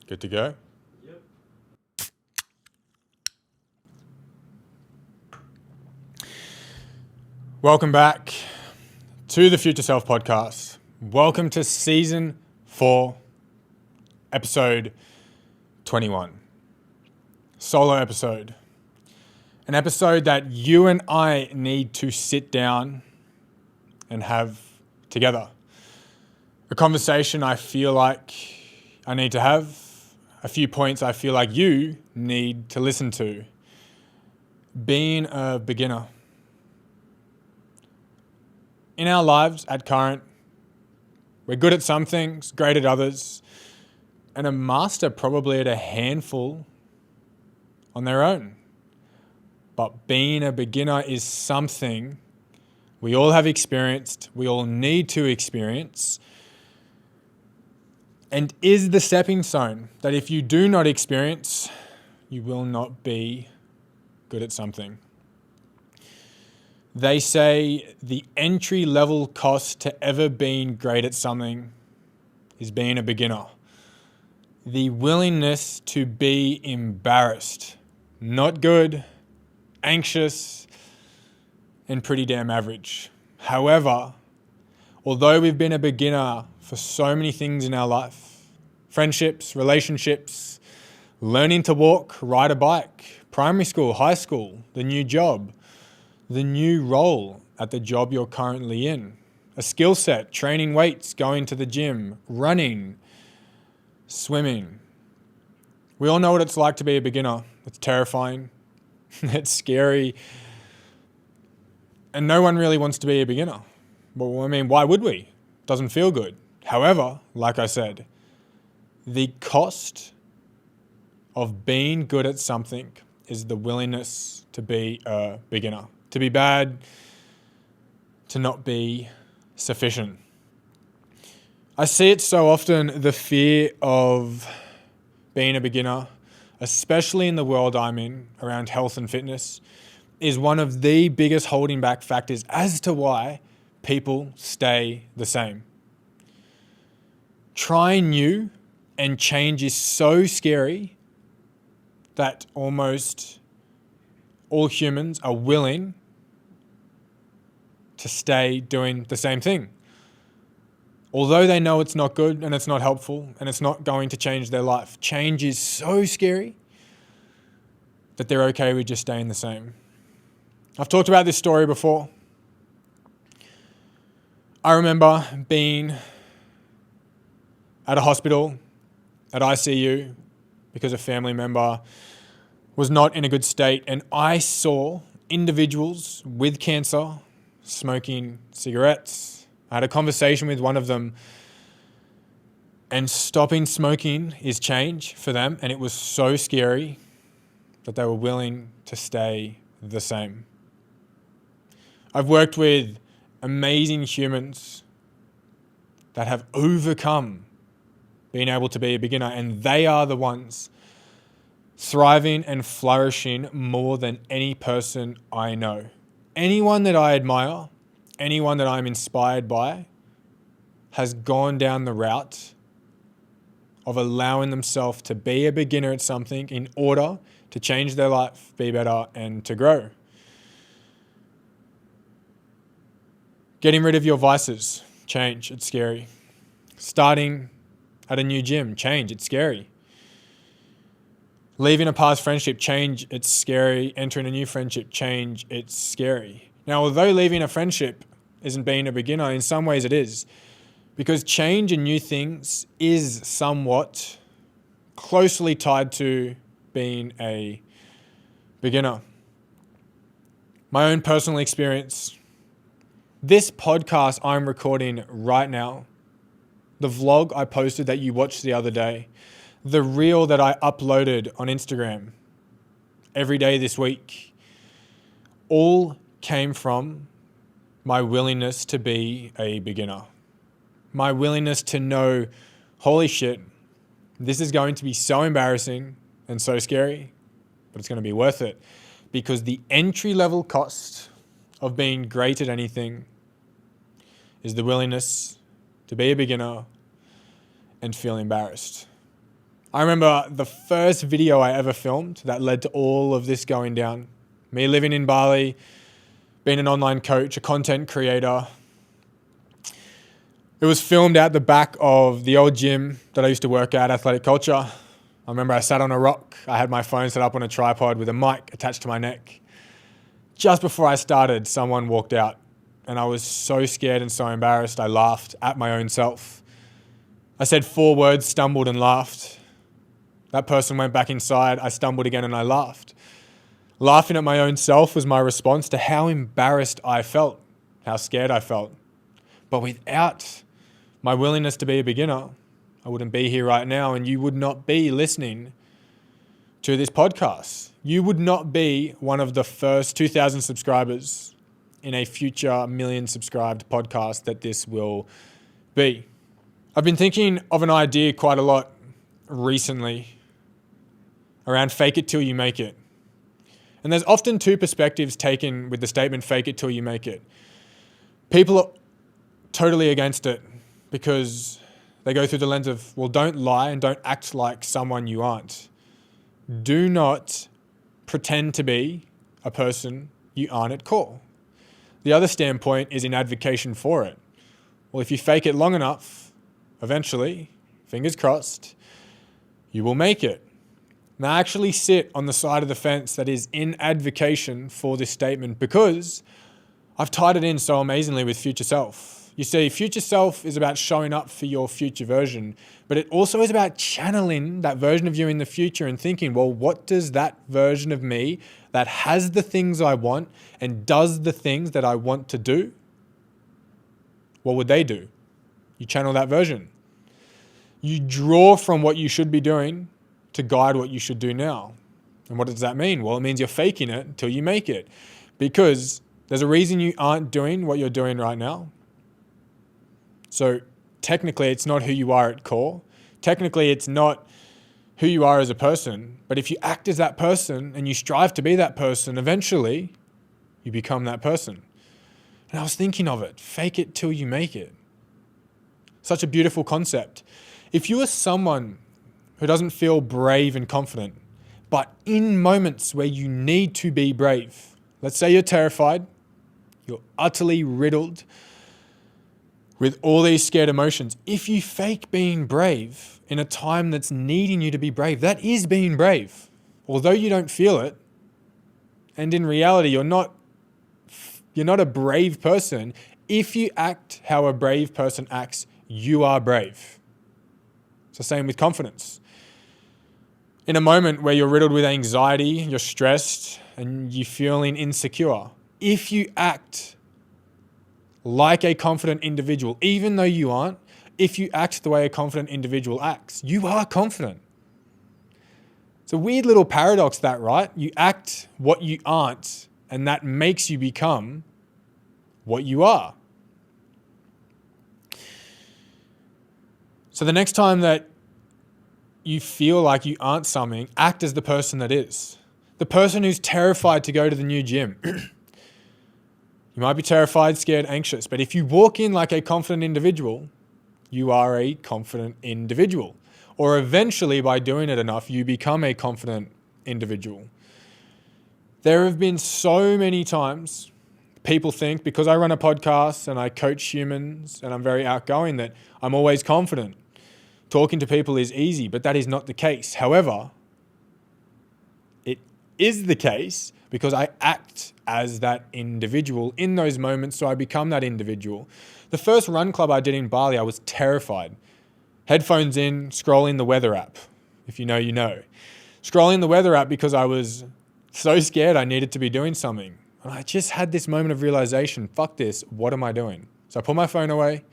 Good to go? Yep. Welcome back to the Future Self podcast. Welcome to season 4, episode 21. Solo episode. An episode that you and I need to sit down and have together. A conversation I feel like I need to have. A few points I feel like you need to listen to. Being a beginner. In our lives at current, we're good at some things, great at others, and a master probably at a handful on their own. But being a beginner is something we all have experienced, we all need to experience, and is the stepping stone that if you do not experience, you will not be good at something. They say the entry level cost to ever being great at something is being a beginner. The willingness to be embarrassed, not good, anxious, and pretty damn average. However, although we've been a beginner for so many things in our life, friendships, relationships, learning to walk, ride a bike, primary school, high school, the new job, the new role at the job you're currently in, a skill set, training weights, going to the gym, running, swimming. We all know what it's like to be a beginner. It's terrifying. It's scary. And no one really wants to be a beginner. Well, I mean, why would we? Doesn't feel good. However, like I said, the cost of being good at something is the willingness to be a beginner. To be bad, to not be sufficient. I see it so often, the fear of being a beginner, especially in the world I'm in around health and fitness, is one of the biggest holding back factors as to why people stay the same. Trying new and change is so scary that almost all humans are willing to stay doing the same thing. Although they know it's not good and it's not helpful and it's not going to change their life. Change is so scary that they're okay with just staying the same. I've talked about this story before. I remember being at a hospital, at ICU, because a family member was not in a good state, and I saw individuals with cancer smoking cigarettes. I had a conversation with one of them, and stopping smoking is change for them, and it was so scary that they were willing to stay the same. I've worked with amazing humans that have overcome being able to be a beginner, and they are the ones thriving and flourishing more than any person I know. Anyone that I admire, anyone that I'm inspired by, has gone down the route of allowing themselves to be a beginner at something in order to change their life, be better, and to grow. Getting rid of your vices, change, it's scary. Starting at a new gym, change, it's scary. Leaving a past friendship, change, it's scary. Entering a new friendship, change, it's scary. Now, although leaving a friendship isn't being a beginner, in some ways it is. Because change and new things is somewhat closely tied to being a beginner. My own personal experience, this podcast I'm recording right now, the vlog I posted that you watched the other day, the reel that I uploaded on Instagram every day this week, all came from my willingness to be a beginner. My willingness to know, holy shit, this is going to be so embarrassing and so scary, but it's going to be worth it. Because the entry level cost of being great at anything is the willingness to be a beginner and feel embarrassed. I remember the first video I ever filmed that led to all of this going down. Me living in Bali, being an online coach, a content creator. It was filmed at the back of the old gym that I used to work at, Athletic Culture. I remember I sat on a rock. I had my phone set up on a tripod with a mic attached to my neck. Just before I started, someone walked out, and I was so scared and so embarrassed, I laughed at my own self. I said 4 words, stumbled and laughed. That person went back inside. I stumbled again and I laughed. Laughing at my own self was my response to how embarrassed I felt, how scared I felt. But without my willingness to be a beginner, I wouldn't be here right now, and you would not be listening to this podcast. You would not be one of the first 2,000 subscribers in a future million subscribed podcast that this will be. I've been thinking of an idea quite a lot recently around fake it till you make it. And there's often 2 perspectives taken with the statement fake it till you make it. People are totally against it because they go through the lens of, well, don't lie and don't act like someone you aren't. Do not pretend to be a person you aren't at core. The other standpoint is in advocation for it. Well, if you fake it long enough, eventually, fingers crossed, you will make it. And I actually sit on the side of the fence that is in advocation for this statement because I've tied it in so amazingly with future self. You see, future self is about showing up for your future version, but it also is about channeling that version of you in the future and thinking, well, what does that version of me that has the things I want and does the things that I want to do, what would they do? You channel that version. You draw from what you should be doing to guide what you should do now. And what does that mean? Well, it means you're faking it until you make it. Because there's a reason you aren't doing what you're doing right now. So technically, it's not who you are at core. Technically, it's not who you are as a person. But if you act as that person and you strive to be that person, eventually you become that person. And I was thinking of it. Fake it till you make it. Such a beautiful concept. If you are someone who doesn't feel brave and confident, but in moments where you need to be brave, let's say you're terrified, you're utterly riddled with all these scared emotions. If you fake being brave in a time that's needing you to be brave, that is being brave. Although you don't feel it, and in reality, you're not a brave person. If you act how a brave person acts, you are brave. It's the same with confidence. In a moment where you're riddled with anxiety, you're stressed, and you're feeling insecure, if you act like a confident individual, even though you aren't, if you act the way a confident individual acts, you are confident. It's a weird little paradox that, right? You act what you aren't, and that makes you become what you are. So the next time that you feel like you aren't something, act as the person that is. The person who's terrified to go to the new gym. You might be terrified, scared, anxious, but if you walk in like a confident individual, you are a confident individual. Or eventually, by doing it enough, you become a confident individual. There have been so many times people think because I run a podcast and I coach humans and I'm very outgoing that I'm always confident. Talking to people is easy, but that is not the case. However, it is the case because I act as that individual in those moments, so I become that individual. The first run club I did in Bali, I was terrified. Headphones in, scrolling the weather app. If you know, you know. Scrolling the weather app because I was so scared I needed to be doing something. And I just had this moment of realization, fuck this, what am I doing? So I put my phone away.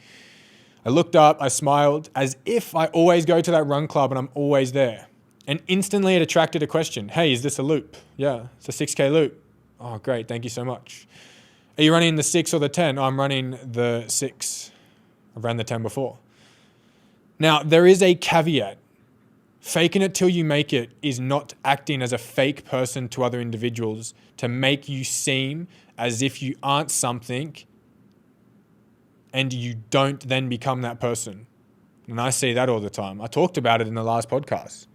I looked up, I smiled, as if I always go to that run club and I'm always there. And instantly it attracted a question. Hey, is this a loop? Yeah, it's a 6K loop. Oh, great, thank you so much. Are you running the 6 or the 10? Oh, I'm running the 6. I've ran the 10 before. Now, there is a caveat. Faking it till you make it is not acting as a fake person to other individuals to make you seem as if you aren't something and you don't then become that person. And I see that all the time. I talked about it in the last podcast.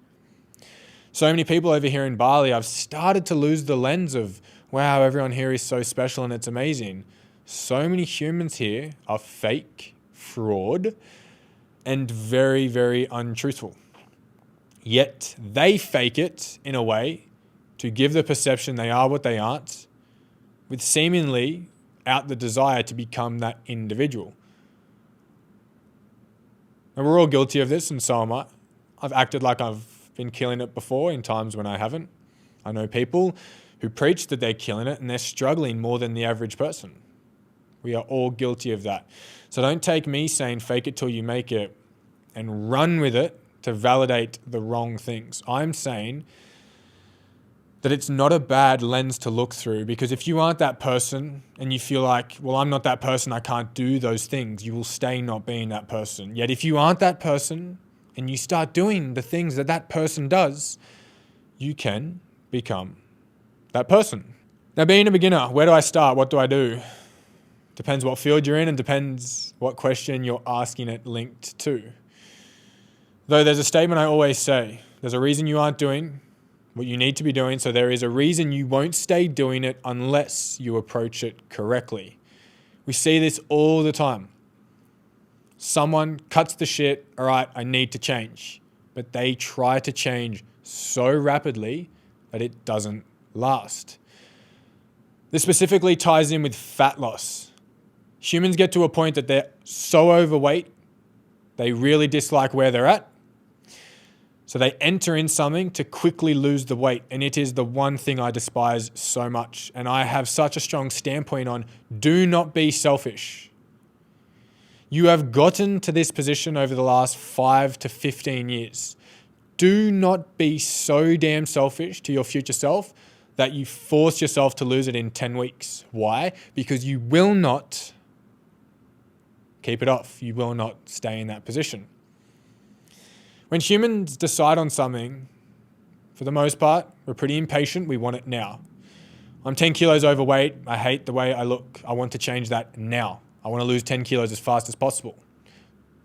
So many people over here in Bali, I've started to lose the lens of, wow, everyone here is so special and it's amazing. So many humans here are fake, fraud, and very, very untruthful. Yet they fake it in a way to give the perception they are what they aren't, with seemingly out the desire to become that individual. And we're all guilty of this, and so am I. I've acted like I've been killing it before in times when I haven't. I know people who preach that they're killing it and they're struggling more than the average person. We are all guilty of that. So don't take me saying fake it till you make it and run with it to validate the wrong things. I'm saying that it's not a bad lens to look through, because if you aren't that person and you feel like, well, I'm not that person, I can't do those things, you will stay not being that person. Yet if you aren't that person and you start doing the things that that person does, you can become that person. Now, being a beginner, where do I start? What do I do? Depends what field you're in and depends what question you're asking it linked to. Though there's a statement I always say, there's a reason you aren't doing what you need to be doing, so there is a reason you won't stay doing it unless you approach it correctly. We see this all the time. Someone cuts the shit, all right, I need to change. But they try to change so rapidly that it doesn't last. This specifically ties in with fat loss. Humans get to a point that they're so overweight, they really dislike where they're at. So they enter in something to quickly lose the weight. And it is the one thing I despise so much. And I have such a strong standpoint on, do not be selfish. You have gotten to this position over the last 5 to 15 years. Do not be so damn selfish to your future self that you force yourself to lose it in 10 weeks. Why? Because you will not keep it off. You will not stay in that position. When humans decide on something, for the most part, we're pretty impatient. We want it now. I'm 10 kilos overweight. I hate the way I look. I want to change that now. I want to lose 10 kilos as fast as possible.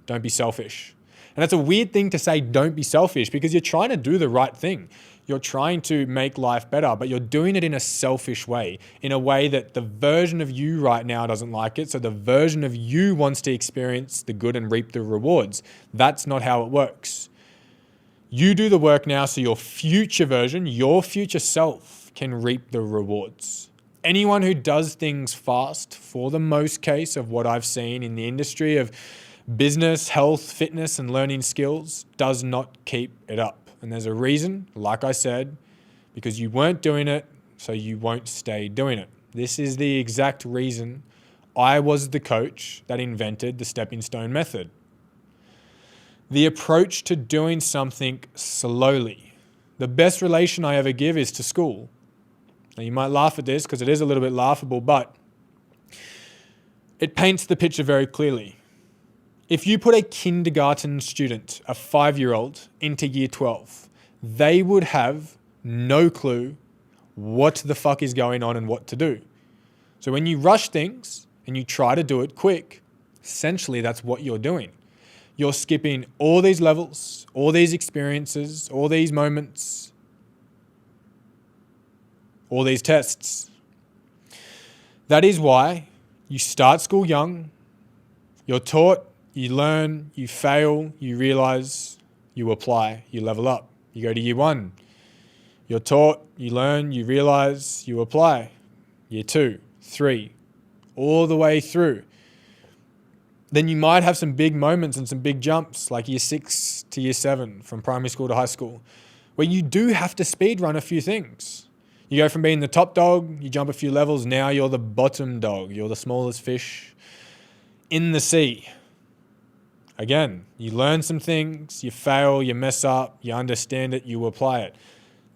Don't be selfish. And that's a weird thing to say, don't be selfish, because you're trying to do the right thing. You're trying to make life better, but you're doing it in a selfish way, in a way that the version of you right now doesn't like it. So the version of you wants to experience the good and reap the rewards. That's not how it works. You do the work now so your future version, your future self, can reap the rewards. Anyone who does things fast, for the most case of what I've seen in the industry of business, health, fitness, and learning skills, does not keep it up. And there's a reason, like I said, because you weren't doing it, so you won't stay doing it. This is the exact reason I was the coach that invented the stepping stone method. The approach to doing something slowly. The best relation I ever give is to school. Now, you might laugh at this because it is a little bit laughable, but it paints the picture very clearly. If you put a kindergarten student, a 5-year-old, into year 12, they would have no clue what the fuck is going on and what to do. So when you rush things and you try to do it quick, essentially that's what you're doing. You're skipping all these levels, all these experiences, all these moments, all these tests. That is why you start school young, you're taught, you learn, you fail, you realize, you apply, you level up. You go to year 1. You're taught, you learn, you realize, you apply. Year 2, 3, all the way through. Then you might have some big moments and some big jumps, like year 6 to year 7, from primary school to high school, where you do have to speed run a few things. You go from being the top dog, you jump a few levels, now you're the bottom dog. You're the smallest fish in the sea. Again, you learn some things, you fail, you mess up, you understand it, you apply it.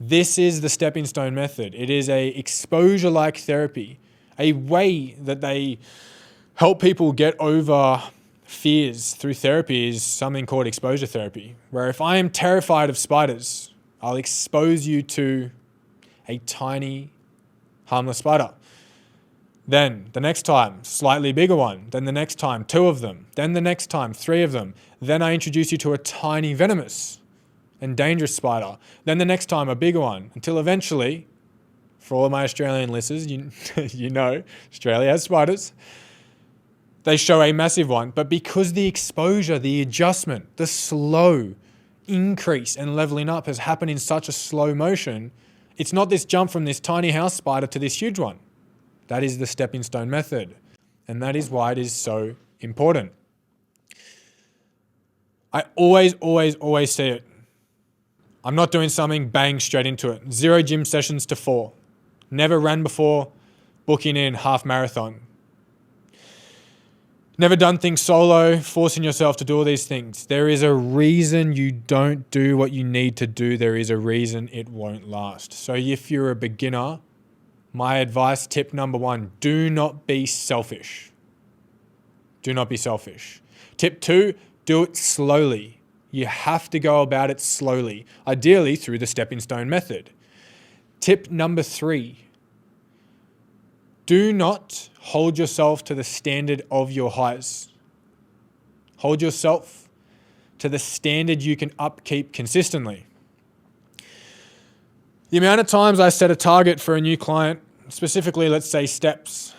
This is the stepping stone method. It is a exposure-like therapy, a way that they help people get over fears through therapy is something called exposure therapy, where if I am terrified of spiders, I'll expose you to a tiny, harmless spider. Then the next time, slightly bigger one. Then the next time, 2 of them. Then the next time, 3 of them. Then I introduce you to a tiny venomous and dangerous spider. Then the next time, a bigger one. Until eventually, for all of my Australian listeners, you know Australia has spiders. They show a massive one. But because the exposure, the adjustment, the slow increase and leveling up has happened in such a slow motion, it's not this jump from this tiny house spider to this huge one. That is the stepping stone method. And that is why it is so important. I always see it. I'm not doing something, bang, straight into it. 0 gym sessions to 4. Never ran before, booking in half marathon. Never done things solo, forcing yourself to do all these things. There is a reason you don't do what you need to do. There is a reason it won't last. So if you're a beginner, my advice, tip number 1, do not be selfish. Do not be selfish. Tip 2, do it slowly. You have to go about it slowly, ideally through the stepping stone method. Tip number 3, do not hold yourself to the standard of your highs. Hold yourself to the standard you can upkeep consistently. The amount of times I set a target for a new client, specifically, let's say steps.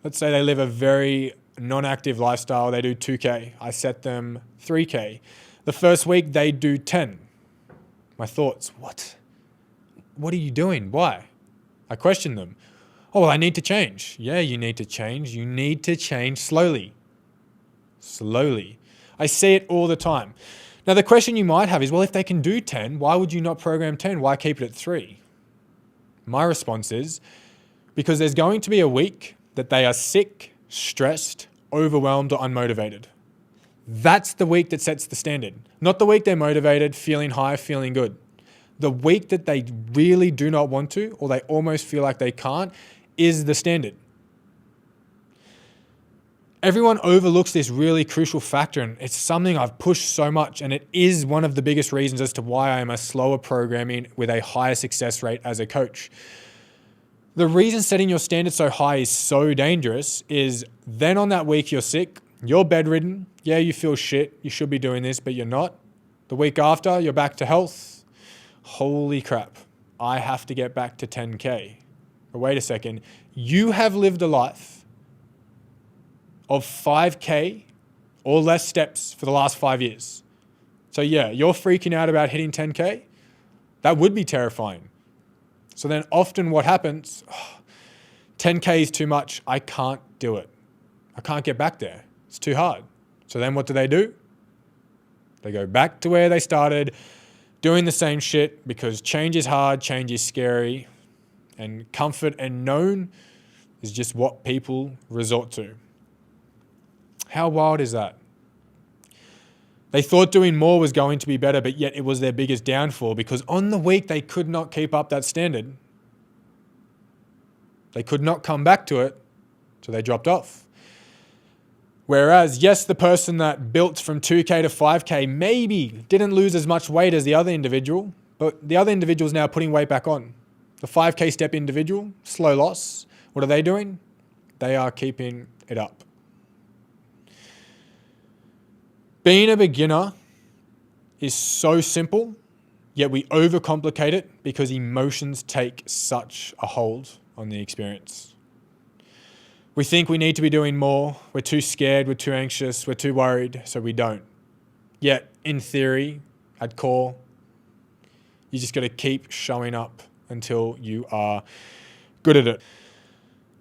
Let's say they live a very non-active lifestyle. They do 2K. I set them 3K. The first week, they do 10. My thoughts, what? What are you doing? Why? I question them. Oh, well, I need to change. Yeah, you need to change. You need to change slowly. Slowly. I see it all the time. Now, the question you might have is, well, if they can do 10, why would you not program 10? Why keep it at 3? My response is, because there's going to be a week that they are sick, stressed, overwhelmed, or unmotivated. That's the week that sets the standard. Not the week they're motivated, feeling high, feeling good. The week that they really do not want to, or they almost feel like they can't, is the standard. Everyone overlooks this really crucial factor, and it's something I've pushed so much, and it is one of the biggest reasons as to why I am a slower programming with a higher success rate as a coach. The reason setting your standard so high is so dangerous is then on that week you're sick, you're bedridden, yeah, you feel shit, you should be doing this, but you're not. The week after, you're back to health. Holy crap, I have to get back to 10K. But wait a second, you have lived a life of 5K or less steps for the last 5 years. So yeah, you're freaking out about hitting 10K. That would be terrifying. So then often what happens, 10K is too much. I can't do it. I can't get back there. It's too hard. So then what do? They go back to where they started, doing the same shit, because change is hard, change is scary, and comfort and known is just what people resort to. How wild is that? They thought doing more was going to be better, but yet it was their biggest downfall, because on the week they could not keep up that standard. They could not come back to it, so they dropped off. Whereas, yes, the person that built from 2K to 5K maybe didn't lose as much weight as the other individual, but the other individual is now putting weight back on. The 5K step individual, slow loss, what are they doing? They are keeping it up. Being a beginner is so simple, yet we overcomplicate it because emotions take such a hold on the experience. We think we need to be doing more. We're too scared, we're too anxious, we're too worried, so we don't. Yet, in theory, at core, you just got to keep showing up until you are good at it.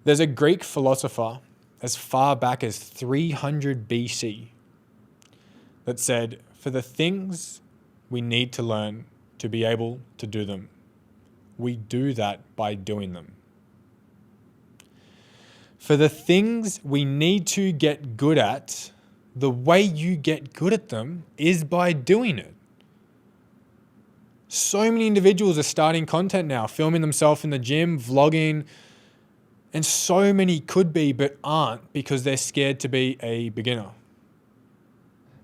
There's a Greek philosopher as far back as 300 BC that said, for the things we need to learn to be able to do them, we do that by doing them. For the things we need to get good at, the way you get good at them is by doing it. So many individuals are starting content now, filming themselves in the gym, vlogging, and so many could be but aren't because they're scared to be a beginner.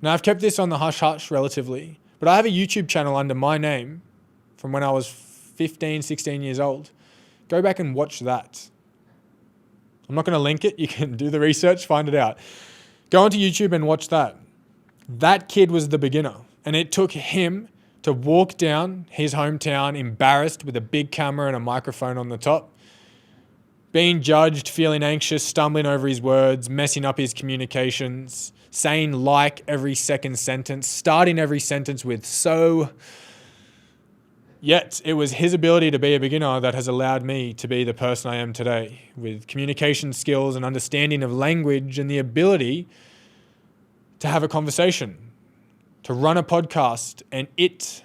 Now, I've kept this on the hush-hush relatively, but I have a YouTube channel under my name from when I was 15, 16 years old. Go back and watch that. I'm not going to link it. You can do the research, find it out. Go onto YouTube and watch that. That kid was the beginner. And it took him to walk down his hometown embarrassed with a big camera and a microphone on the top, being judged, feeling anxious, stumbling over his words, messing up his communications, saying like every second sentence, starting every sentence with so. Yet it was his ability to be a beginner that has allowed me to be the person I am today, with communication skills and understanding of language and the ability to have a conversation, to run a podcast, and it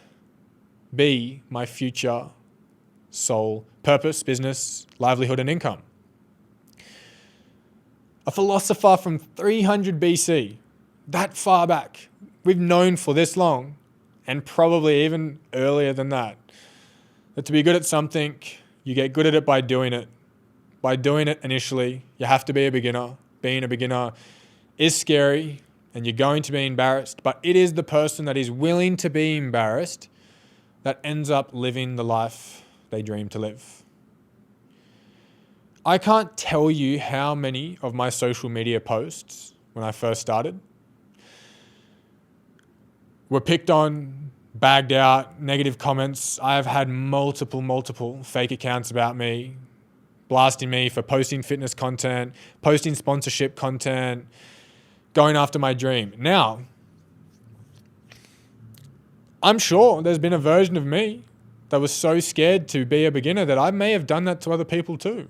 be my future sole purpose, business, livelihood, and income. A philosopher from 300 BC, that far back, we've known for this long, and probably even earlier than that to be good at something, you get good at it by doing it. By doing it initially, you have to be a beginner. Being a beginner is scary, and you're going to be embarrassed, but it is the person that is willing to be embarrassed that ends up living the life they dream to live. I can't tell you how many of my social media posts when I first started were picked on, bagged out, negative comments. I have had multiple fake accounts about me, blasting me for posting fitness content, posting sponsorship content, going after my dream. Now, I'm sure there's been a version of me that was so scared to be a beginner that I may have done that to other people too.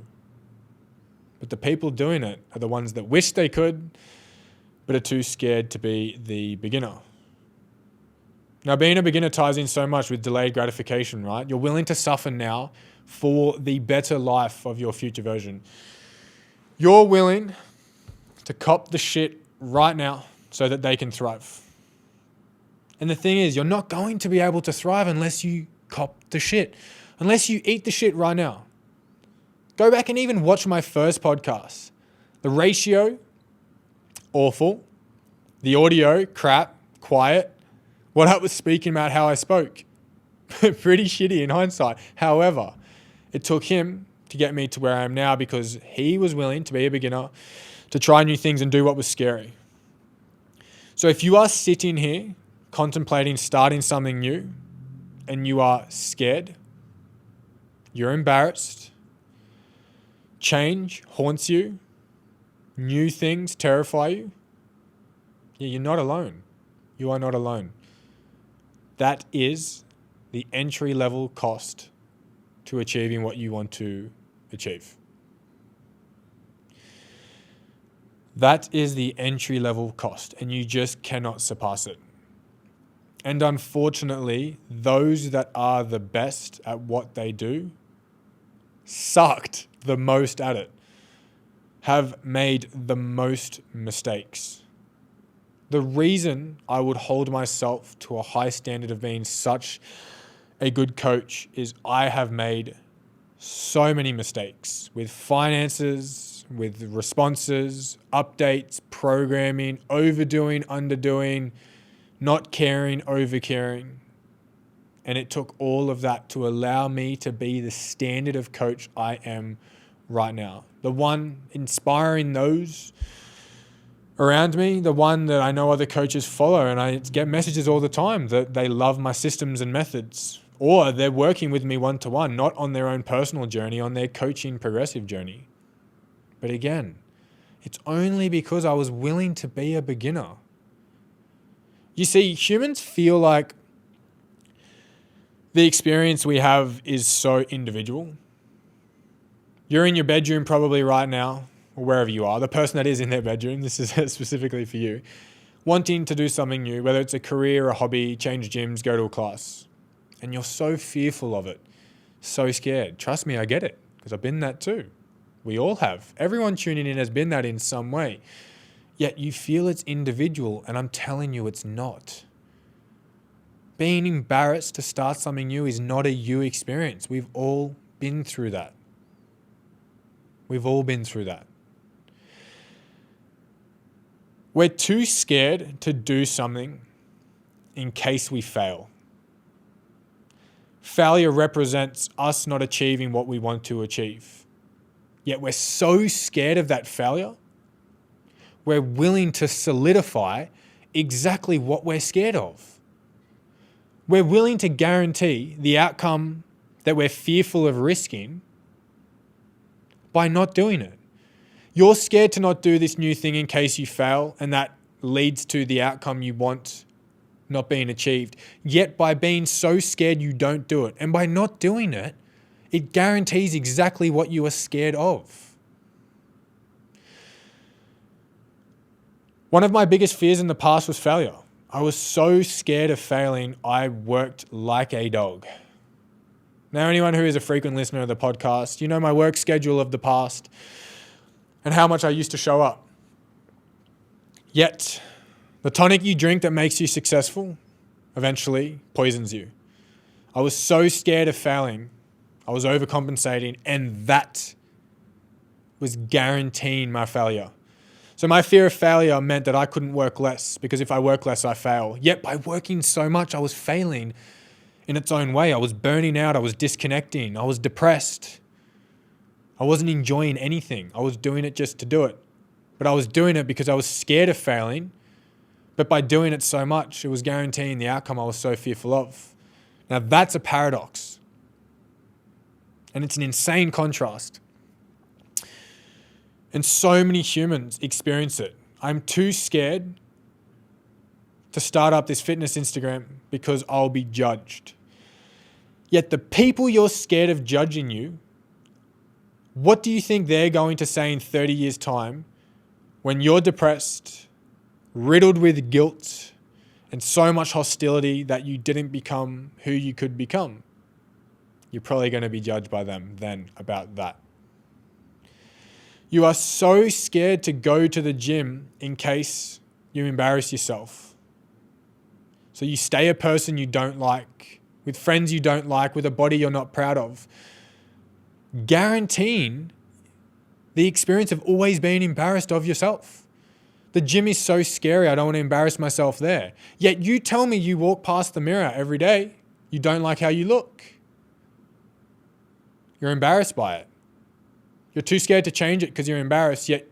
But the people doing it are the ones that wish they could, but are too scared to be the beginner. Now, being a beginner ties in so much with delayed gratification, right? You're willing to suffer now for the better life of your future version. You're willing to cop the shit right now so that they can thrive. And the thing is, you're not going to be able to thrive unless you cop the shit, unless you eat the shit right now. Go back and even watch my first podcast. The ratio, awful. The audio, crap, quiet. What I was speaking about, how I spoke. Pretty shitty in hindsight. However, it took him to get me to where I am now because he was willing to be a beginner, to try new things and do what was scary. So if you are sitting here contemplating starting something new and you are scared, you're embarrassed, change haunts you, new things terrify you, you're not alone. You are not alone. That is the entry-level cost to achieving what you want to achieve. That is the entry-level cost, and you just cannot surpass it. And unfortunately, those that are the best at what they do sucked the most at it, have made the most mistakes. The reason I would hold myself to a high standard of being such a good coach is I have made so many mistakes with finances, with responses, updates, programming, overdoing, underdoing, not caring, overcaring. And it took all of that to allow me to be the standard of coach I am right now. The one inspiring those around me, the one that I know other coaches follow, and I get messages all the time that they love my systems and methods, or they're working with me one-to-one, not on their own personal journey, on their coaching progressive journey. But again, it's only because I was willing to be a beginner. You see, humans feel like the experience we have is so individual. You're in your bedroom probably right now, or wherever you are, the person that is in their bedroom, this is specifically for you, wanting to do something new, whether it's a career, a hobby, change gyms, go to a class. And you're so fearful of it, so scared. Trust me, I get it, because I've been that too. We all have. Everyone tuning in has been that in some way. Yet you feel it's individual, and I'm telling you it's not. Being embarrassed to start something new is not a you experience. We've all been through that. We've all been through that. We're too scared to do something in case we fail. Failure represents us not achieving what we want to achieve. Yet we're so scared of that failure, we're willing to solidify exactly what we're scared of. We're willing to guarantee the outcome that we're fearful of risking by not doing it. You're scared to not do this new thing in case you fail, and that leads to the outcome you want not being achieved. Yet by being so scared, you don't do it. And by not doing it, it guarantees exactly what you are scared of. One of my biggest fears in the past was failure. I was so scared of failing, I worked like a dog. Now, anyone who is a frequent listener of the podcast, you know my work schedule of the past and how much I used to show up. Yet, the tonic you drink that makes you successful eventually poisons you. I was so scared of failing, I was overcompensating, and that was guaranteeing my failure. So my fear of failure meant that I couldn't work less, because if I work less, I fail. Yet by working so much, I was failing in its own way. I was burning out. I was disconnecting. I was depressed. I wasn't enjoying anything. I was doing it just to do it. But I was doing it because I was scared of failing. But by doing it so much, it was guaranteeing the outcome I was so fearful of. Now that's a paradox. And it's an insane contrast. And so many humans experience it. I'm too scared to start up this fitness Instagram because I'll be judged. Yet the people you're scared of judging you, what do you think they're going to say in 30 years' time when you're depressed, riddled with guilt, and so much hostility that you didn't become who you could become? You're probably going to be judged by them then about that. You are so scared to go to the gym in case you embarrass yourself. So you stay a person you don't like, with friends you don't like, with a body you're not proud of, guaranteeing the experience of always being embarrassed of yourself. The gym is so scary, I don't want to embarrass myself there. Yet you tell me you walk past the mirror every day, you don't like how you look. You're embarrassed by it. You're too scared to change it because you're embarrassed, yet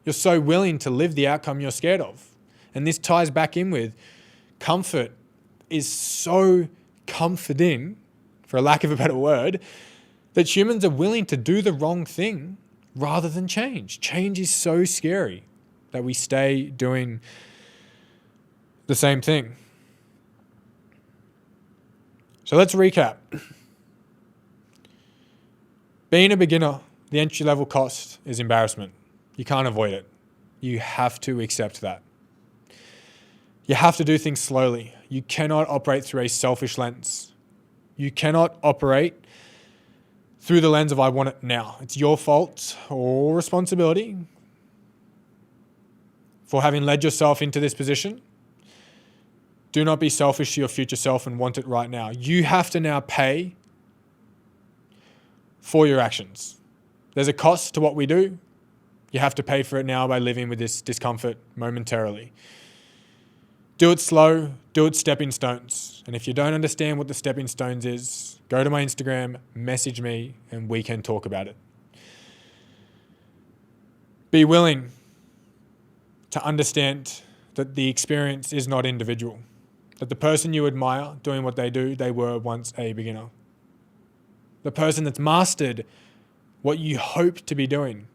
you're so willing to live the outcome you're scared of. And this ties back in with comfort is so comforting, for lack of a better word, that humans are willing to do the wrong thing rather than change. Change is so scary that we stay doing the same thing. So let's recap. Being a beginner, the entry-level cost is embarrassment. You can't avoid it. You have to accept that. You have to do things slowly. You cannot operate through a selfish lens. You cannot operate through the lens of I want it now. It's your fault or responsibility for having led yourself into this position. Do not be selfish to your future self and want it right now. You have to now pay for your actions. There's a cost to what we do. You have to pay for it now by living with this discomfort momentarily. Do it slow, do it stepping stones. And if you don't understand what the stepping stones is, go to my Instagram, message me, and we can talk about it. Be willing to understand that the experience is not individual. That the person you admire doing what they do, they were once a beginner. The person that's mastered what you hope to be doing,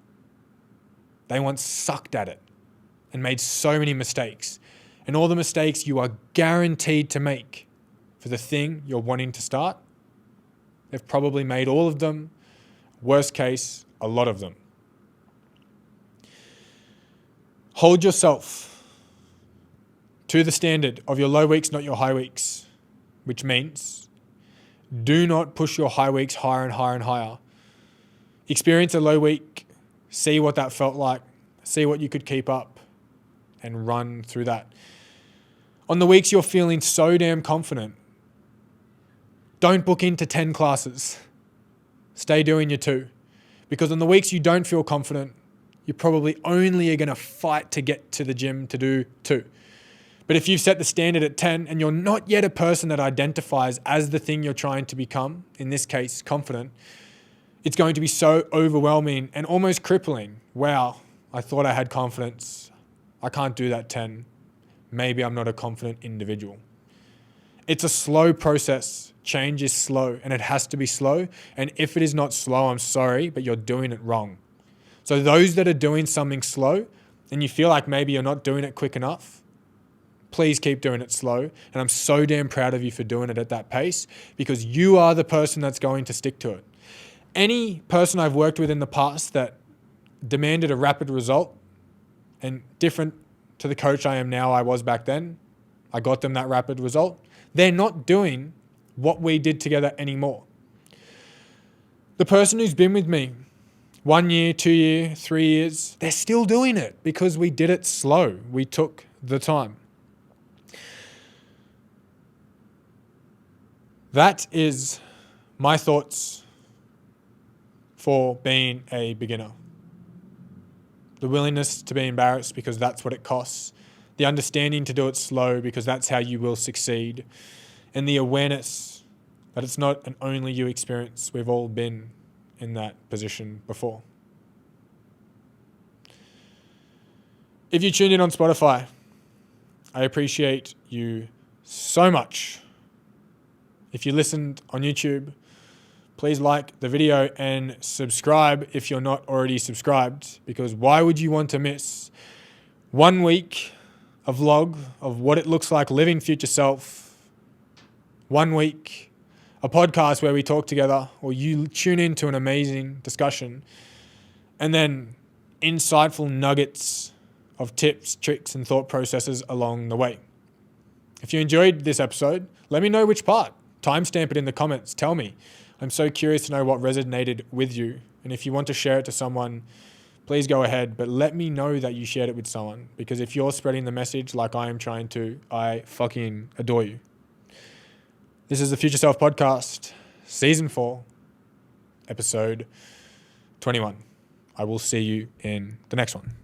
they once sucked at it and made so many mistakes. And all the mistakes you are guaranteed to make for the thing you're wanting to start, they've probably made all of them. Worst case, a lot of them. Hold yourself to the standard of your low weeks, not your high weeks, which means do not push your high weeks higher and higher and higher. Experience a low week, see what that felt like, see what you could keep up, and run through that. On the weeks you're feeling so damn confident, don't book into 10 classes. Stay doing your 2. Because on the weeks you don't feel confident, you probably only are going to fight to get to the gym to do 2. But if you've set the standard at 10 and you're not yet a person that identifies as the thing you're trying to become, in this case, confident, It's going to be so overwhelming and almost crippling. Wow, I thought I had confidence. I can't do that 10. Maybe I'm not a confident individual. It's a slow process. Change is slow and it has to be slow. And if it is not slow, I'm sorry, but you're doing it wrong. So those that are doing something slow and you feel like maybe you're not doing it quick enough, please keep doing it slow. And I'm so damn proud of you for doing it at that pace because you are the person that's going to stick to it. Any person I've worked with in the past that demanded a rapid result and different to the coach I am now, I was back then, I got them that rapid result. They're not doing what we did together anymore. The person who's been with me 1 year, 2 years, 3 years, they're still doing it because we did it slow. We took the time. That is my thoughts for being a beginner. The willingness to be embarrassed because that's what it costs. The understanding to do it slow because that's how you will succeed. And the awareness that it's not an only you experience. We've all been in that position before. If you tuned in on Spotify, I appreciate you so much. If you listened on YouTube, please like the video and subscribe if you're not already subscribed, because why would you want to miss 1 week of vlog of what it looks like living future self, 1 week, a podcast where we talk together or you tune into an amazing discussion, and then insightful nuggets of tips, tricks, and thought processes along the way. If you enjoyed this episode, let me know which part. Timestamp it in the comments. Tell me. I'm so curious to know what resonated with you. And if you want to share it to someone, please go ahead. But let me know that you shared it with someone. Because if you're spreading the message like I am trying to, I fucking adore you. This is the Future Self Podcast, Season 4, Episode 21. I will see you in the next one.